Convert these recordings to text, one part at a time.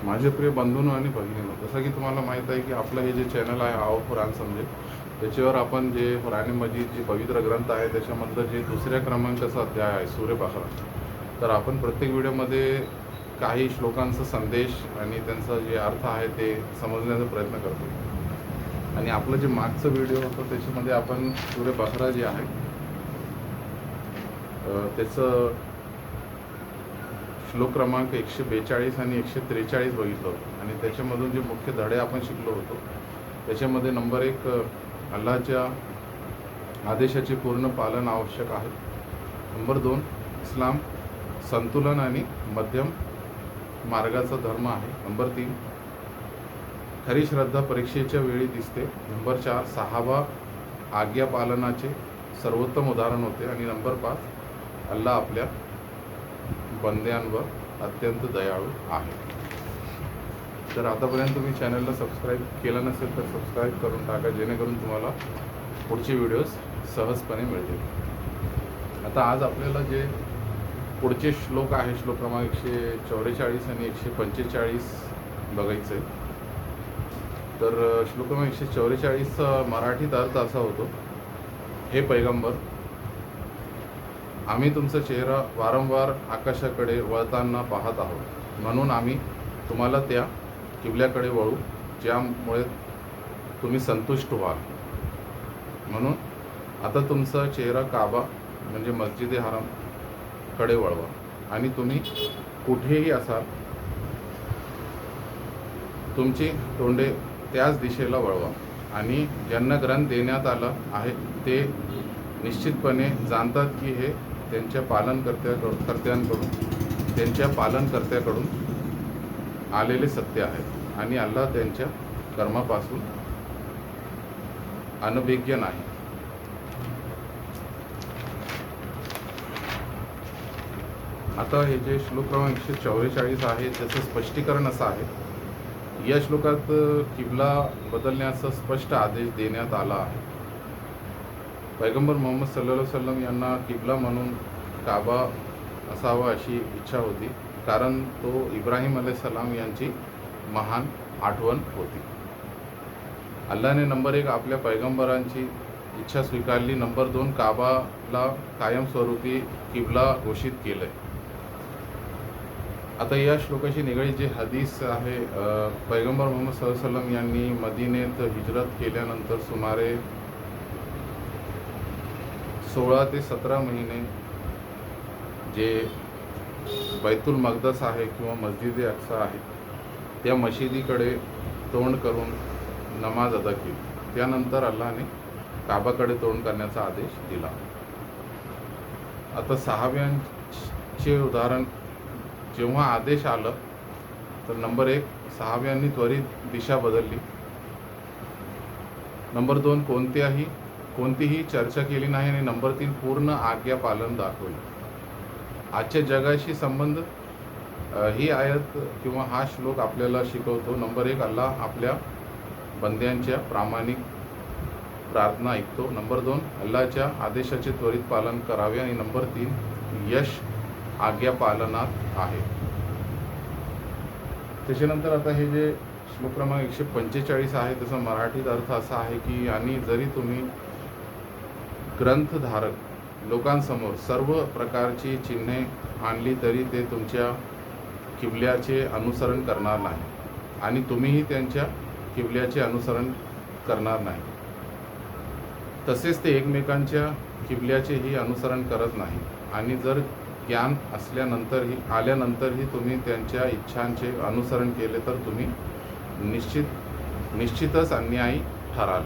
माझे प्रिय बंधूंनो आणि भगिनींनो, जसं की तुम्हाला माहीत आहे की आपलं हे जे चॅनल आहे आओ कुराण समजे, त्याच्यावर आपण जे कुराण मजीद जे पवित्र ग्रंथ आहे त्याच्यामधलं जे दुसऱ्या क्रमांकाचा अध्याय आहे सूर्य बकरा, तर आपण प्रत्येक व्हिडिओमध्ये काही श्लोकांचा संदेश आणि त्यांचा जे अर्थ आहे ते समजण्याचा प्रयत्न करतो. आणि आपलं जे मागचं व्हिडिओ होतं त्याच्यामध्ये आपण सूर्य बकरा जे आहे त्याचं श्लोक क्रमांक 142 आणि 143 बघितलं होतं. आणि त्याच्यामधून जे मुख्य धडे आपण शिकलो होतो त्याच्यामध्ये नंबर 1, अल्लाहच्या आदेशाचे पूर्ण पालन आवश्यक आहे. नंबर 2, इस्लाम संतुलन आणि मध्यम मार्गाचा धर्म आहे. नंबर 3, खरी श्रद्धा परीक्षेच्या वेळी दिसते. नंबर 4, सहाबा आज्ञा पालनाचे सर्वोत्तम उदाहरण होते. आणि नंबर 5, अल्लाह आपल्या बंद्यांवर अत्यंत दयाळू आहे. तर आतापर्यंत तुम्ही चॅनलला सबस्क्राईब केलं नसेल तर सबस्क्राईब करून टाका, जेणेकरून तुम्हाला पुढचे व्हिडिओज सहजपणे मिळतील. आता आज आपल्याला जे पुढचे श्लोक आहे, श्लोक क्रमांक 144 आणि 145 बघायचं आहे. तर श्लोक क्रमांक 144चा मराठीत अर्थ असा होतो: हे पैगंबर, आम्ही तुमचा चेहरा वारंवार आकाशाकडे वळताना पाहत आहोत, म्हणून आम्ही तुम्हाला त्या किबल्याकडे वळू ज्यामुळे तुम्ही संतुष्ट व्हाल. म्हणून आता तुमचा चेहरा काबा म्हणजे मस्जिद हराम कडे वळवा आणि तुम्ही कुठेही असाल तुमची तोंडे त्याच दिशेला वळवा. आणि ज्यांना ग्रंथ देण्यात आला आहे ते निश्चितपणे जाणतात की हे त्यांच्या पालनकर्त्याकडून आलेले सत्य आहे आणि अल्लाह त्यांच्या कर्मापासून अनभिज्ञ नाही. आता हे जे श्लोक क्रमांक 144 आहे त्याचं स्पष्टीकरण असं आहे. या श्लोकात किबला बदलण्याचा स्पष्ट आदेश देण्यात आला आहे. पैगंबर मोहम्मद सल्लल्लाहु अलैहि वसल्लम यांना किबला म्हणून काबा असावा अशी इच्छा होती, कारण तो इब्राहिम अलैहिस्सलाम यांची महान आठवण होती. अल्लाने नंबर 1 आपल्या पैगंबरांची इच्छा स्वीकारली. नंबर 2, काबाला कायमस्वरूपी किबला घोषित केलं. आता या श्लोकाशी निगडीत जे हदीस आहे, पैगंबर मोहम्मद सल्लल्लाहु अलैहि वसल्लम यांनी मदिनेत हिजरत केल्यानंतर सुमारे 16 ते 17 महिने जे बैतुल मक़दस आहे किंवा मस्जिद अक्सा आहे त्या मशिदीकडे तोंड करून नमाज अदा केली. त्यानंतर अल्लाहने काबाकडे तोंड करण्याचा आदेश दिला. आता सहाब्यांचे उदाहरण, जेव्हा आदेश आलं तर नंबर 1, सहाब्यांनी त्वरित दिशा बदलली. नंबर 2, कोणतीही चर्चा केली नाही. आणि नंबर 3, पूर्ण आज्ञा पालन दाखवले. आजच्या जगाशी संबंध ही आयत किंवा हा श्लोक आपल्याला शिकवतो. नंबर 1, अल्लाह आपल्या बंद्यांच्या प्रामाणिक प्रार्थना ऐकतो. नंबर 2, अल्लाहच्या आदेशाचे त्वरित पालन करावे. आणि नंबर 3, यश आज्ञा पालनात आहे. त्याच्यानंतर आता हे जे श्लोक क्रमांक 145 आहे त्याचा मराठीत अर्थ असा आहे की, आणि जरी तुम्ही ग्रंथधारक लोकांसमोर सर्व प्रकारची चिन्हे आणली तरी ते तुमच्या किबल्याचे अनुसरण करणार नाही आणि तुम्हीही त्यांच्या किबल्याचे अनुसरण करणार नाही. तसेच ते एकमेकांच्या किबल्याचेही अनुसरण करत नाही. आणि जर ज्ञान आल्यानंतरही तुम्ही त्यांच्या इच्छांचे अनुसरण केले तर तुम्ही निश्चितच अन्यायी ठराल.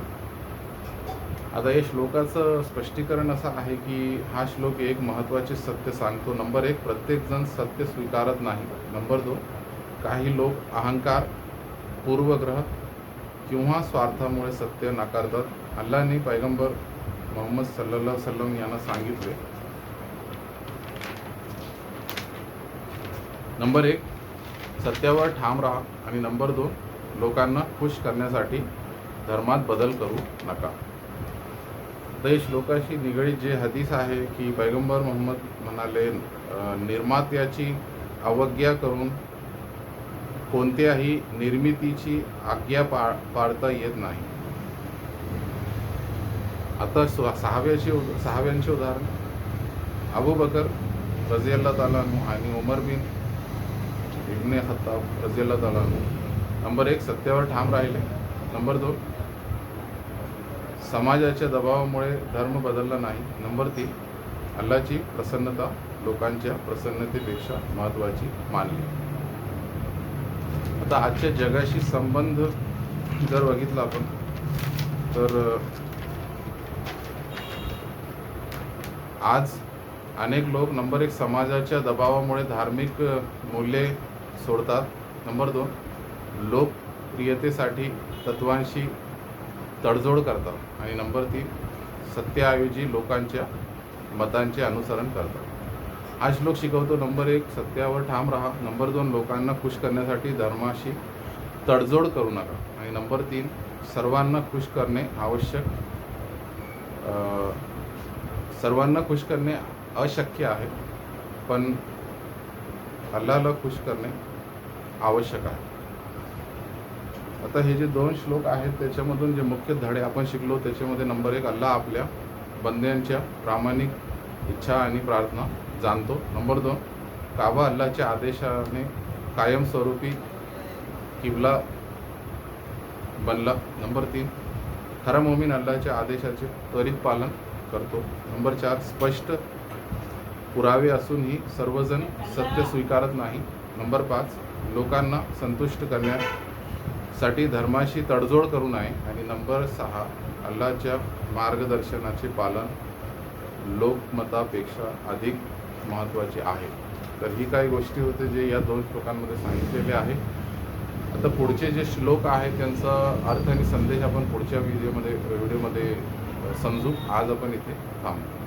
आता या श्लोकाचं स्पष्टीकरण असं आहे की हा श्लोक एक महत्त्वाचे सत्य सांगतो. नंबर 1, प्रत्येकजण सत्य स्वीकारत नाही. नंबर 2, काही लोक अहंकार, पूर्वग्रह किंवा स्वार्थामुळे सत्य नाकारतात. अल्लाहने पैगंबर मोहम्मद सल्लल्लाहु अलैहि वसल्लम यांना सांगितले, नंबर 1, सत्यावर ठाम राहा. आणि नंबर 2, लोकांना खुश करण्यासाठी धर्मात बदल करू नका. तर या श्लोकाशी निगडीत जे हदीस आहे की पैगंबर मोहम्मद म्हणाले, निर्मात्याची अवज्ञा करून कोणत्याही निर्मितीची आज्ञा पाळता येत नाही. आता सहाव्यांचे उदाहरण अबू बकर रझियल्लाहु ताला अन्हु आणि उमर बिन इब्ने खत्ताब रझियल्लाहु ताला अन्हु. नंबर 1 सत्यावर ठाम राहिले. नंबर 2 समाजाच्या दबावामुळे धर्म बदलला नाही. नंबर 3 अल्लाची प्रसन्नता लोकांच्या प्रसन्नतेपेक्षा महत्त्वाची मानली. आता आजच्या जगाशी संबंध जर बघितला आपण तर आज अनेक लोक नंबर 1 समाजाच्या दबावामुळे धार्मिक मूल्ये सोडतात. नंबर 2 लोकप्रियतेसाठी तत्वांशी तडजोड करतात. आणि नंबर 3 सत्याऐवजी लोकांच्या मतांचे अनुसरण करतात. हा श्लोक शिकवतो नंबर 1 सत्यावर ठाम राहा. नंबर 2 लोकांना खुश करण्यासाठी धर्माशी तडजोड करू नका. आणि नंबर 3 सर्वांना खुश करणे सर्वांना खुश करणे अशक्य आहे, पण अल्लाहला खुश करणे आवश्यक आहे. आता हे जे 2 श्लोक आहेत त्याच्यामधून जे मुख्य धडे आपण शिकलो त्याच्यामध्ये नंबर 1 अल्लाह आपल्या बंद्यांच्या प्रामाणिक इच्छा आणि प्रार्थना जाणतो. नंबर 2 काबा अल्लाहच्या आदेशाने कायमस्वरूपी किबला बनला. नंबर 3 खरा मोमीन अल्लाहच्या आदेशाचे त्वरित पालन करतो. नंबर 4 स्पष्ट पुरावे असूनही सर्वजण सत्य स्वीकारत नाही. नंबर 5 लोकांना संतुष्ट करण्यासाठी धर्माशी तडजोड करू नये. आणि नंबर 6 अल्लाहच्या मार्गदर्शनाचे पालन लोकमतापेक्षा अधिक महत्त्वाचे आहे. तर ही काही गोष्टी होते जे या 2 श्लोकांमध्ये सांगितलेले आहे. आता पुढचे जे श्लोक आहेत त्यांचा अर्थ आणि संदेश आपण पुढच्या व्हिडिओमध्ये समजू. आज आपण इथे थांबू.